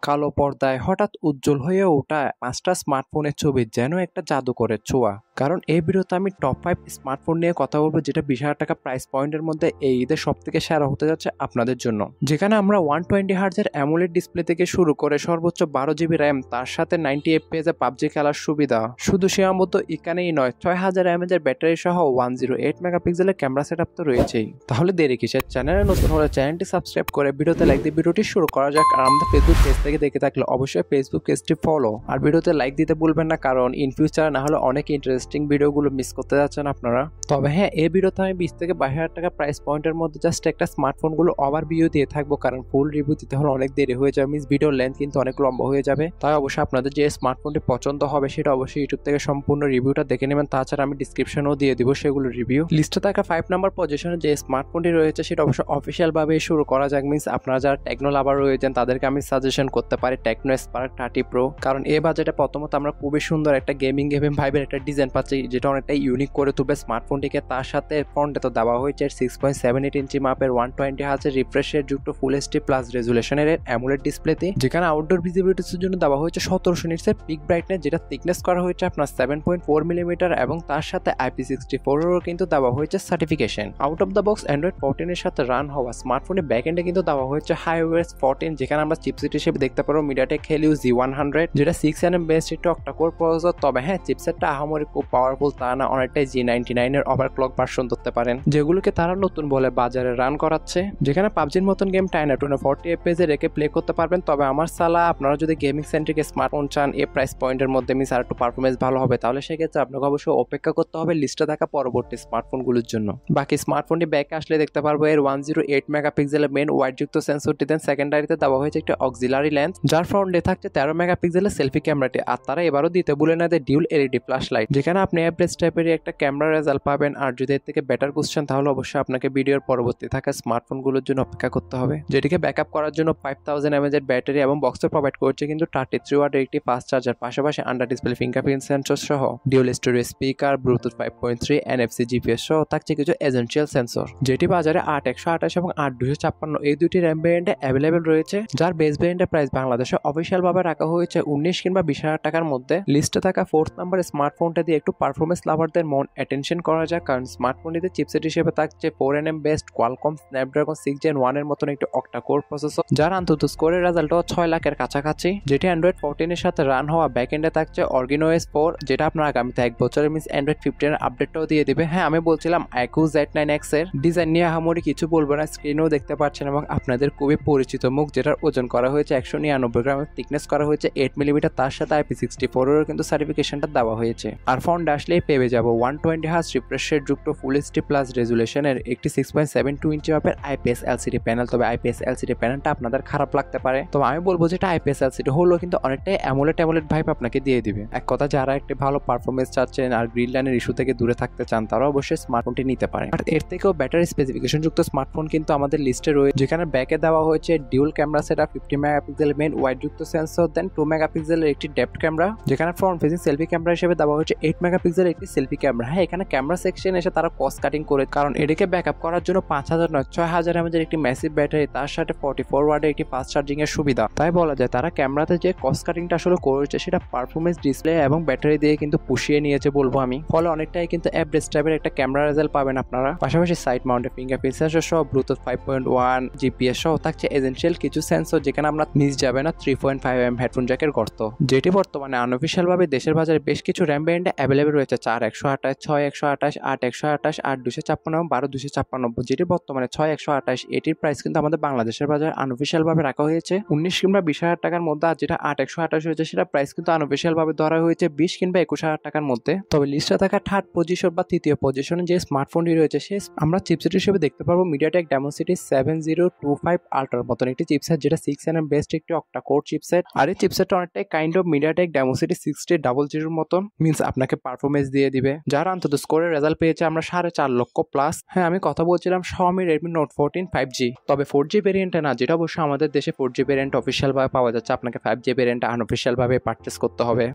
কালো পর্দায় হঠাৎ উজ্জ্বল হয়ে ওঠা 5টা স্মার্টফোনের ছবি যেন একটা জাদুকরের ছোঁয়া। কারণ এই ভিডিওতে আমি টপ 5 স্মার্টফোন নিয়ে কথা বলবো যেটা 20,000 টাকা প্রাইস পয়েন্টের মধ্যে এই ঈদের সবথেকে সেরা হতে যাচ্ছে আপনাদের জন্য। যেখানে আমরা 120 হার্জের অ্যামোলেড ডিসপ্লে থেকে শুরু করে সর্বোচ্চ 12 GB র্যাম, তার সাথে 90 FPS এ পাবজি খেলার সুবিধা। শুধু সীমাবদ্ধ এখানেই নয়, 6000 mAh এর ব্যাটারি সহ 108 মেগাপিক্সেলের ক্যামেরা সেটআপ তো রয়েছেই। তাহলে দেরি কিসের? চ্যানেলে নতুন হলে চ্যানেলটি সাবস্ক্রাইব করে ভিডিওতে লাইক দিয়ে ভিডিওটি শুরু করা যাক। আর আমাদের ফেসবুক পেজ থেকে দেখে থাকলে অবশ্যই ফেসবুক পেজটি ফলো আর ভিডিওতে লাইক দিতে ভুলবেন না, কারণ ইন ফিউচার না হলে অনেক ইন্টারেস্টিং ভিডিওগুলো মিস করতে যাচ্ছেন আপনারা। তবে হ্যাঁ, এই ভিডিওতে আমি 20 থেকে 22,000 টাকা প্রাইস পয়েন্টের মধ্যে জাস্ট একটা স্মার্টফোনগুলো ওভারভিউ দিয়ে থাকবো, কারণ ফুল রিভিউ দিতে হলে অনেক দেরি হয়ে যাবে, মিস ভিডিওর লেন্থ কিন্তু অনেক লম্বা হয়ে যাবে। তাই অবশ্যই আপনাদের যে স্মার্টফোনটি পছন্দ হবে সেটা অবশ্যই ইউটিউব থেকে সম্পূর্ণ রিভিউটা দেখে নেবেন। তাছাড়া আমি ডিসক্রিপশনেও দিয়ে দিব সেগুলো রিভিউ। লিস্টে থাকা 5 নাম্বার পজিশনে যে স্মার্টফোনটি রয়েছে সেটা অবশ্যই অফিসিয়াল ভাবে শুরু করা যাক। মিন্স আপনারা যারা টেকনো লাভার রয়েছেন তাদেরকে আমি সাজেশন করতে পারি টেকনো স্পার্ক 30 প্রো, কারণ এই বাজেটে প্রথমত আমরা খুবই সুন্দর একটা গেমিং ভাইবের একটা ডিজাইন পাচ্ছি যেটা অনেকটা ইউনিক করে তুলবে স্মার্টফোনটিকে। তার সাথে ফ্রন্টে তো দেওয়া হয়েছে 6.78 ইঞ্চি মাপের 120 হার্জের রিফ্রেশের যুক্ত ফুল এইচডি প্লাস রেজুলেশনের অ্যামোলেড ডিসপ্লেতে, যেখানে আউটডোর ভিজিবিলিটির জন্য দেওয়া হয়েছে 1700 নিটসের পিক ব্রাইটনেস, যেটা থিকনেস করা হয়েছে আপনার 7.4 মিলিমিটার, এবং তার সাথে IP64 এরও কিন্তু দেওয়া হয়েছে certification. Out of the box Android 14 এর সাথে রান হওয়া স্মার্টফোনের ব্যাকএন্ডে কিন্তু দেওয়া হয়েছে HiOS 14, যেখানে আমরা চিপসেট হিসেবে দেখতে পারবো MediaTek Helio G100, যেটা 6nm বেসড একটি অক্টা-কোর প্রসেসর। তবে হ্যাঁ, চিপসেটটা আহামরি খুব পাওয়ারফুল তা না, অনেকটাই G99 এর ওভারক্লক ভার্সন ধরতে পারেন, যেগুলোকে তারা নতুন বলে বাজারে রান করাচ্ছে। যেখানে পাবজির মতন গেম টাইনা 40 FPS এ রেখে প্লে করতে পারবেন। তবে আমার সালা আপনারা যদি গেমিং সেন্ট্রিক স্মার্টফোন চান এই প্রাইস পয়েন্টের মধ্যে মিস আর একটু পারফরমেন্স ভালো হবে, তাহলে সেক্ষেত্রে আপনাকে অবশ্যই অপেক্ষা করতে হবে লিস্টে থাকা পরবর্তী স্মার্টফোনগুলোর জন্য। বাকি স্মার্টফোনটি ব্যাকে আসলে দেখতে পারবো এর 108 মেগাপিক্সেলের মেন ওয়াইড যুক্ত সেন্সরটি, দেন সেকেন্ডারিতে দেওয়া হয়েছে একটা অক্সিলারি লেন্স, যার ফ্রন্টে থাকছে 13 মেগাপিক্সেলের সেলফি ক্যামেরাটি। আর তারা এবারও দিতে ভুলে না দেয় ডিউল এলইডি ফ্ল্যাশ লাইট, যেখানে আপনি অ্যাভারেজ টাইপেরই একটা ক্যামেরা রেজাল্ট পাবেন। আর যদি এর থেকে বেটার কোশ্চেন তাহলে অবশ্যই আপনাকে ভিডিওর পরবর্তী থাকা স্মার্টফোনগুলোর জন্য অপেক্ষা করতে হবে, যেটিকে ব্যাকআপ করার জন্য 5000 mAh এর ব্যাটারি এবং বক্সে প্রোভাইড করছে কিন্তু 33 ওয়াটের একটি ফাস্ট চার্জার, পাশাপাশি আন্ডার ডিসপ্লে ফিঙ্গারপ্রিন্ট সেন্সর সহ dual storage speaker, Bluetooth 5.3, NFC GPS সহ থাকছে কিছু এসেনশিয়াল সেন্সর, যেটি বাজারে 8128 এবং 8256 এই দুটি র্যাম ভেরিয়েন্টে অ্যাভেলেবেল রয়েছে, যার বেস ভেরিয়েন্টের প্রাইস বাংলাদেশে অফিসিয়াল ভাবে রাখা হয়েছে 19 কিংবা 20,000 টাকার মধ্যে। লিস্টে থাকা 4th নাম্বার স্মার্টফোনটা দিয়ে একটু পারফরমেন্স লাভারদের মন অ্যাটেনশন করা যায়, কারণ স্মার্টফোনটিতে চিপসেট হিসেবে থাকছে 4nm based Qualcomm Snapdragon 6 Gen 1 এর মতন একটি অক্টা-কোর প্রসেসর, যার অন্তত স্কোরের রেজাল্টও 6 লাখের কাছাকাছি, যেটি অ্যান্ড্রয়েড 14 এর সাথে রান হওয়া ব্যাকএন্ডে থাকছে Organo OS 4, যেটা আপনার আগামীতে 1 বছরের মিস অ্যান্ড্রয়েড 15 এর আপডেটটাও দিয়ে দিবে। হ্যাঁ, আমি বলছিলাম iQOO Z9X এর ডিজাইন নিয়ে আহামরি কিছু বলবো না, স্ক্রিনেও দেখতে পাচ্ছেন এবং আপনাদের খুবই পরিচিত মুখ, যেটার ওজন করা হয়েছে 199 গ্রাম, থিকনেস করা হয়েছে 8 মিলিমিটার, তার সাথে IP64 এর কিন্তু সার্টিফিকেশনটা দেওয়া হয়েছে। আর ফোন আসলেই পেয়ে যাবো 120 হার্জ রিফ্রেশের যুক্ত ফুল এইচডি প্লাস রেজুলেশনের একটি 6.72 ইঞ্চি মাপের IPS LCD প্যানেল। তবে IPS LCD প্যানেলটা আপনাদের খারাপ লাগতে পারে, তবে আমি বলবো যেটা IPS LCD হলো কিন্তু অনেকটাই অ্যামোলেড ভাইব আপনাকে দিয়ে দিবে। এক কথা, যারা একটি ভালো পারফরমেন্স চাচ্ছেন আর গ্রিন লাইনের ইস্যু থেকে দূরে থাকতে চান তারা অবশ্যই স্মার্টফোনটি নিতে পারেন। আর এর থেকেও ব্যাটারি স্পেসিফিকেশন যুক্ত স্মার্টফোন কিন্তু আমাদের লিস্টে রয়েছে, যেখানে ব্যাকে দেওয়া হয়েছে dual camera setup 50 megapixel main wide যুক্ত সেন্সর, দেন 2 মেগাপিক্সেলের একটি ডেপথ ক্যামেরা, যেখানে ফ্রন্ট ফেসিং সেলফি ক্যামেরা হিসেবে দেওয়া হয়েছে 8 মেগাপিক্সেলের একটি সেলফি ক্যামেরা। হ্যাঁ, এখানে ক্যামেরা সেকশন এসে তারা কস্ট কাটিং করে, কারণ এটাকে ব্যাকআপ করার জন্য 5000 নয় 6000 mAh একটি ম্যাসিভ ব্যাটারি, তার সাথে 44 ওয়াটের একটি ফাস্ট চার্জিং এর সুবিধা। তাই বলা যায় তারা ক্যামেরাতে যে কস্ট কাটিংটা আসলে করেছে সেটা পারফরমেন্স, ডিসপ্লে এবং ব্যাটারি দিয়ে কিন্তু পুষিয়ে নিয়েছে বলবো আমি। ফলে অনেকটাই কিন্তু অ্যাভারেজ টাইপের একটা ক্যামেরা রেজাল্ট পাবেন আপনারা। পাশাপাশি সাইড মাউন্টেড ফিঙ্গারপ্রিন্ট সেন্সর সহ ব্লুটুথ 5.1 GPS সহ থাকছে এসেনশিয়াল কিছু সেন্সর, যেখানে আমরা মিস যাবে না 3.5mm হেডফোন জ্যাকের গর্ত, যেটি বর্তমানে আনঅফিশিয়াল ভাবে দেশের বাজারে বেশ কিছু র্যাম ভেরিয়েন্টে অ্যাভেলেবল রয়েছে 4128, 6128, 8128, 8256 এবং 12256, যেটি বর্তমানে 6128। এটির প্রাইস কিন্তু আমাদের বাংলাদেশের বাজারে আনঅফিশিয়াল ভাবে রাখা হয়েছে 19 কিংবা 20,000 টাকার মধ্যে। আর যেটা 8128 হয়েছে সেটা প্রাইস কিন্তু আনঅফিশিয়াল ভাবে ধরা হয়েছে 20 কিংবা 21,000 টাকার মধ্যে। তবে লিস্টে থাকা থার্ড পজিশন বা তৃতীয় পজিশনে যে স্মার্টফোনটি রয়েছে সে আমরা চিপসেট হিসেবে দেখতে পারবো MediaTek Dimensity 7025 Ultra মতন একটি চিপসেট, যেটা 6nm বেসড একটি অক্টা-কোর চিপসেট। আর এই চিপসেটটা অনেকটাই কাইন্ড অফ MediaTek Dimensity 6000 মতন, মিন্স আপনাকে পারফরমেন্স দিয়ে দিবে, যার অন্তত স্কোরের রেজাল্ট পেয়েছে আমরা 4.5 লক্ষ প্লাস। হ্যাঁ, আমি কথা বলছিলাম Xiaomi Redmi Note 14 5G, তবে 4G ভেরিয়েন্টে না, যেটা অবশ্যই আমাদের দেশে 4G ভেরিয়েন্ট অফিসিয়াল ভাবে পাওয়া যাচ্ছে, আপনাকে 5G ভেরিয়েন্ট আনঅফিসিয়াল ভাবে পারচেস করতে হবে,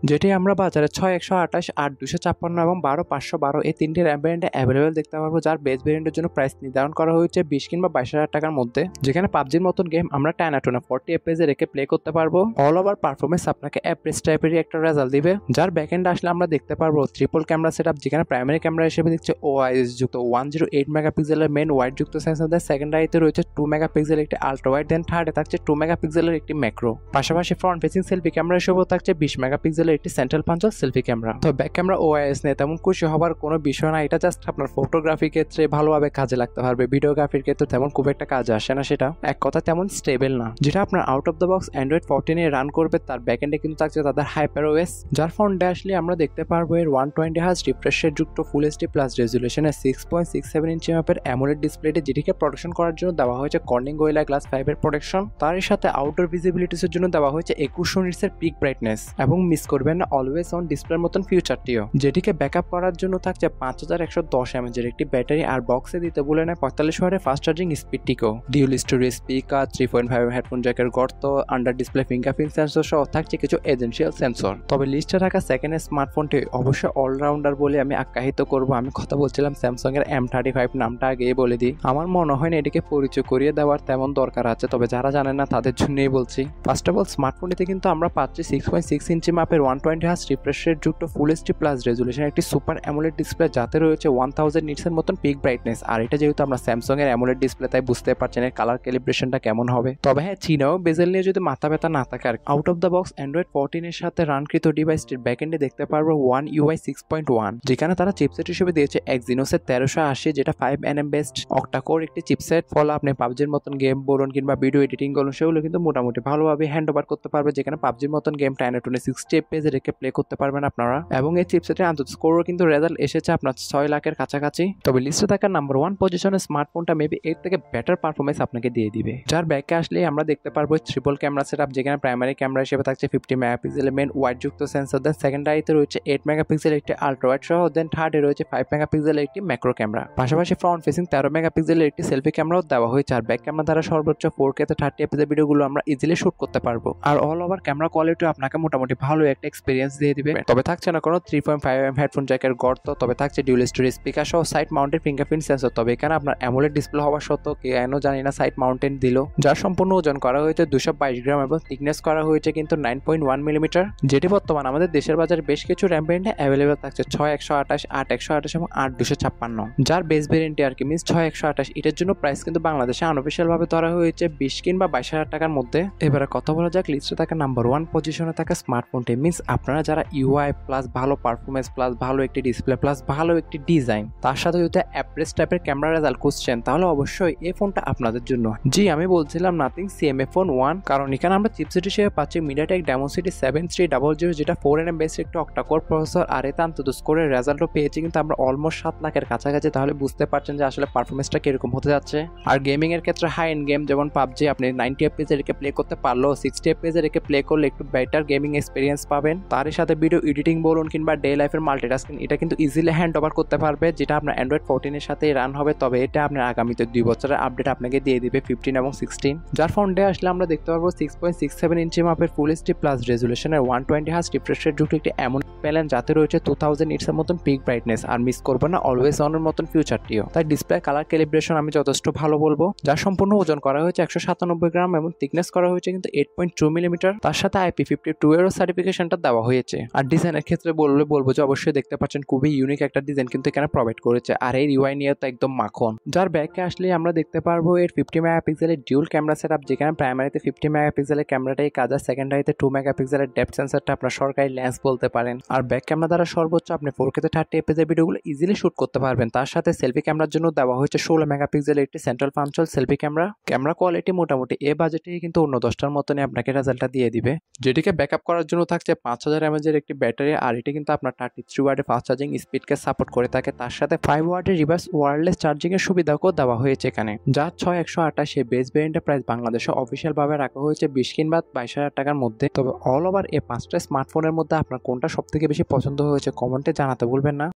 যেটি আমরা বাজারে 6128, 8256 এবং 12212 এই তিনটি র্যাম ভেরিয়েন্টে অ্যাভেলেবেল দেখতে পারবো, যার বেস ভেরিয়েন্টের জন্য প্রাইস নির্ধারণ করা হয়েছে 20 কিংবা 22,000 টাকার মধ্যে। যেখানে পাবজির মতন গেম আমরা টানা 40 FPS রেখে প্লে করতে পারবো। অল ওভার পারফরমেন্স আপনাকে অ্যাভারেজ টাইপেরই একটা রেজাল্ট দিবে। যার ব্যাকএন্ড আসলে আমরা দেখতে পারবো ট্রিপল ক্যামেরা সেটআপ, যেখানে প্রাইমারি ক্যামেরা হিসেবে দিচ্ছে OIS যুক্ত 108 মেগাপিক্সেলের মেন ওয়াইড যুক্ত সেন্সর দেয়। সেকেন্ডারিতে রয়েছে 2 মেগাপিক্সেলের একটি আলট্রা ওয়াইড, দেন থার্ডে থাকছে 2 মেগাপিক্সেলের একটি ম্যাক্রো। পাশাপাশি ফ্রন্ট ফেসিং সেলফি ক্যামেরা হিসেবেও থাকছে 20 মেগাপিক্সেলের একটি সেন্ট্রাল পাঞ্চল সেলফি ক্যামেরা। তো ব্যাক ক্যামেরা OIS নিয়ে তেমন খুশি হবার কোনো বিষয় না, এটা জাস্ট আপনার ফটোগ্রাফির ক্ষেত্রে ভালোভাবে কাজে লাগতে পারবে, ভিডিওগ্রাফির ক্ষেত্রে তেমন খুব একটা কাজে আসে না, সেটা এক কথা তেমন স্টেবল না। যেটা আপনার out of the box Android 14 A run করবে, তার ব্যাকএন্ডে কিন্তু থাকছে তাদের HyperOS, যার ফ্রন্টে আসলে আমরা দেখতে পারবো এর 120 হার্জ রিফ্রেশ রেট যুক্ত ফুল এইচডি প্লাস রেজুলেশনের 6.67 ইঞ্চি মাপের অ্যামোলেড ডিসপ্লেতে, যেটিকে প্রোটেকশন করার জন্য দেওয়া হয়েছে কর্নিং গোরিলা গ্লাস 5 এর প্রোটেকশন। তার সাথে আউটডোর ভিজিবিলিটিসের জন্য দেওয়া হয়েছে 2100 নিটসের পিক ব্রাইটনেস, এবং মিস করবেন না অলওয়েজ অন ডিসপ্লের মতন ফিউচারটিও। যেটিকে ব্যাকআপ করার জন্য থাকছে 5110 mAh এর একটি ব্যাটারি, আর বক্সে দিতে বলে নেয় 45 ওয়াটের ফাস্ট চার্জিং স্পিডটিকেও। ডিউল স্টোরেজ স্পিকার, 3.5 হেডফোন জ্যাকের গর্ত, আন্ডার ডিসপ্লে ফিঙ্গারপ্রিন্ট সেন্সর সহ থাকছে কিছু এজেন্সিয়াল সেন্সর। তবে লিস্টে থাকা সেকেন্ড স্মার্টফোনটি অবশ্যই অলরাউন্ডার বলে আমি আখ্যায়িত করব। আমি কথা বলছিলাম স্যামসাং এর M35, নামটা আগেই বলে দিই। আমার মনে হয় না এটিকে পরিচয় করিয়ে দেওয়ার তেমন দরকার আছে, তবে যারা জানেন না তাদের জন্যই বলছি। ফার্স্ট অফ অল স্মার্টফোনটিতে কিন্তু আমরা পাচ্ছি 6.6 ইঞ্চি মাপের 120 হার্জ রিফ্রেশ রেট যুক্ত ফুল এইচডি প্লাস রেজুলেশন একটি সুপার অ্যামোলেড ডিসপ্লে, যাতে রয়েছে 1000 নিটসের মতন পিক ব্রাইটনেস। আর এটা যেহেতু আমরা স্যামসাং এর অ্যামোলেড ডিসপ্লে, তাই বুঝতে পারছেন এর কালার ক্যালিব্রেশনটা কেমন হবে। তবে হ্যাঁ, চীনাও বেজেল নিয়ে যদি মাথা ব্যথা না থাকে, আর out of the box Android 14 এর সাথে রানকৃত ডিভাইসটির ব্যাকএন্ডে দেখতে পারবো One UI 6.1, যেখানে তারা চিপসেট হিসেবে দিয়েছে Exynos-এর 1380, যেটা 5nm বেসড অক্টাকোর একটি চিপসেট। ফলে আপনি পাবজির মতন গেম বলুন কিংবা ভিডিও এডিটিং বলুন, সেগুলো কিন্তু মোটামুটি ভালোভাবে হ্যান্ড ওভার করতে পারবে, যেখানে পাবজির মতন গেম 1080 FPS রেখে প্লে করতে পারবেন আপনারা। এবং এই চিপসেটের আন্তঃস্কোরও কিন্তু রেজাল্ট এসেছে আপনার 6 লাখের কাছাকাছি। তবে লিস্টে থাকা নাম্বার 1 পজিশনে স্মার্টফোনটা মেবি এর থেকে বেটার পারফরমেন্স আপনাকে দিয়ে দিবে। যার ব্যাকে আসলে আমরা দেখতে পারবো ট্রিপল ক্যামেরা সেটআপ, যেখানে প্রাইমারি ক্যামেরা হিসেবে থাকছে 50 মেগাপিক্সেলের মেন ওয়াইড যুক্ত সেন্সর, দেন সেকেন্ডারিতে রয়েছে 8 মেগাপিক্সেলের একটি আলট্রা ওয়াইড সহ, দেন থার্ডে রয়েছে 5 মেগাপিক্সেলের একটি ম্যাক্রো ক্যামেরা। পাশাপাশি ফ্রন্ট ফেসিং 13 মেগাপিক্সেলের একটি সেলফি ক্যামেরাও দেওয়া হয়েছে। আর ব্যাক ক্যামেরা দ্বারা সর্বোচ্চ 4K তে 30 fps এর ভিডিওগুলো আমরা ইজিলি শুট করতে পারবো। আর অল ওভার ক্যামেরা কোয়ালিটি আপনাকে মোটামুটি ভালো একটা এক্সপিরিয়েন্স দিয়ে দিবে। তবে থাকছে না কোনো 3.5mm হেডফোন জ্যাকের গর্ত, তবে থাকছে ডিউল স্টোরেজ স্পিকার সহ সাইড মাউন্টেড ফিঙ্গারপ্রিন্ট সেন্সর। তবে এখানে আপনার অ্যামোলেড ডিসপ্লে হওয়া সত্ত্বেও কেন জানি না সাইড মাউন্টেন দিল, যার সম্পূর্ণ ওজন করা হয়েছে 222 গ্রাম এবং থিকনেস করা হয়েছে কিন্তু 9.1 মিলিমিটার, যেটি বর্তমান আমাদের দেশের বাজারে বেশ কিছু র্যাম ভেরিয়েন্টে অ্যাভেলেবল থাকছে 6128, 8128 এবং 8256। যার বেস ভেরিয়েন্টে আর কি মিনস 6128, এটার জন্য প্রাইস কিন্তু বাংলাদেশে আনঅফিশিয়াল ভাবে ধরা হয়েছে 20 কিংবা 22,000 টাকার মধ্যে। এবারে কথা বলা যাক লিস্টে থাকা নাম্বার 1 পজিশনে থাকা স্মার্টফোনটি, মিনস আপনারা যারা UI প্লাস ভালো পারফরমেন্স প্লাস ভালো একটি ডিসপ্লে প্লাস ভালো একটি ডিজাইন, তার সাথে যদি অ্যাভারেজ টাইপের ক্যামেরা রেজাল্ট খুঁজছেন, তাহলে অবশ্যই এই ফোনটা আপনাদের জন্য। জি, আমি বলছিলাম নাথিং CMA ফোন 1, কারণ এখানে আমরা চিপসেট হিসেবে পাচ্ছি MediaTek Dimensity 7300, যেটা 4nm বেস একটি অক্টাকোর প্রসেসর, আর এতে আন্তঃস্কোরের রেজাল্টও পেয়েছি কিন্তু আমরা অলমোস্ট 7 লাখের কাছাকাছি। তাহলে বুঝতে পারছেন যে আসলে পারফরমেন্সটা কিরকম হতে যাচ্ছে। আর গেমিং এর ক্ষেত্রে হাই এন্ড গেম যেমন পাবজি আপনি 90 FPS এ রেখে প্লে করতে পারলেও 60 FPS এ রেখে প্লে করলে একটু বেটার গেমিং এক্সপিরিয়েন্স পাবেন। তার সাথে ভিডিও এডিটিং বলুন কিংবা ডে লাইফের মাল্টিটাস্কিং, এটা কিন্তু ইজিলি হ্যান্ড ওভার করতে পারবে, যেটা আপনার অ্যান্ড্রয়েড 14 এর সাথে রান হবে। তবে এটা আপনার আগামীতে 2 বছরের আপডেট আপনাকে দিয়ে দিবে 15 এবং 16। যার ফ্রন্টে আসলে আমরা দেখতে পারবো 6.67 ইঞ্চি মাপের ফুল এইচডি প্লাস রেজুলেশনের 120 হার্জ রিফ্রেশ রেট যুক্ত একটি এমন প্যানেল, যাতে রয়েছে 2000 নিটস এর মতন পিক ব্রাইটনেস, আর মিস করবো না অলওয়েজ অন এর মতন ফিউচারটিও। তাই ডিসপ্লে কালার ক্যালিব্রেশন আমি যথেষ্ট ভালো বলবো। যার সম্পূর্ণ ওজন করা হয়েছে 197 গ্রাম এবং থিকনেস করা হয়েছে কিন্তু 8.2 মিলিমিটার। তার সাথে IP52 এর সার্টিফিকেশনটা দেওয়া হয়েছে। আর ডিজাইনের ক্ষেত্রে বলবো যে অবশ্যই দেখতে পাচ্ছেন খুবই ইউনিক একটা ডিজাইন কিন্তু এখানে প্রোভাইড করেছে। আর এর UI নিয়ে তো একদম মাখন। যার ব্যাকে আসলে আমরা দেখতে পারবো এর 50 মেগাপিক্সেলের ডিউল ক্যামেরা সেটআপ, যেখানে প্রাইমারিতে 50 মেগাপিক্সেলের ক্যামেরাটাই কাজ, আর সেকেন্ডারিতে 2 মেগাপিক্সেলের ডেপথ সেন্সরটা আপনার সরকারি লেন্স বলতে পারেন। আর ব্যাক ক্যামেরা দ্বারা সর্বোচ্চ আপনি 4K তে 30 fps এর ভিডিওগুলো ইজিলি শুট করতে পারবেন। তার সাথে সেলফি ক্যামেরার জন্য দেওয়া হয়েছে 16 মেগাপিক্সেলের একটি central পাঞ্চল selfie camera. Camera quality মোটামুটি এ বাজেটে কিন্তু অন্য 10টার মতনই আপনাকে রেজাল্টটা দিয়ে দিবে। যেটিকে ব্যাকআপ করার জন্য থাকছে 5000 mAh এর একটি ব্যাটারি, আর এটি কিন্তু আপনার 33 ওয়াটের ফাস্ট চার্জিং স্পিডকে সাপোর্ট করে থাকে। তার সাথে 5 ওয়াটের রিভার্স ওয়্যারলেস চার্জিং এর সুবিধাও দেওয়া হয়েছে এখানে। যা 6128 বেস ভেরিয়েন্টের প্রাইস বাংলাদেশে অফিসিয়াল ভাবে রাখা হয়েছে 20 কিংবা 22,000 টাকার মধ্যে। তবে অল ওভার এই 5টা স্মার্টফোনের মধ্যে আপনার কোনটা সবথেকে বেশি পছন্দ হয়েছে কমেন্টে জানাতে ভুলবেন না।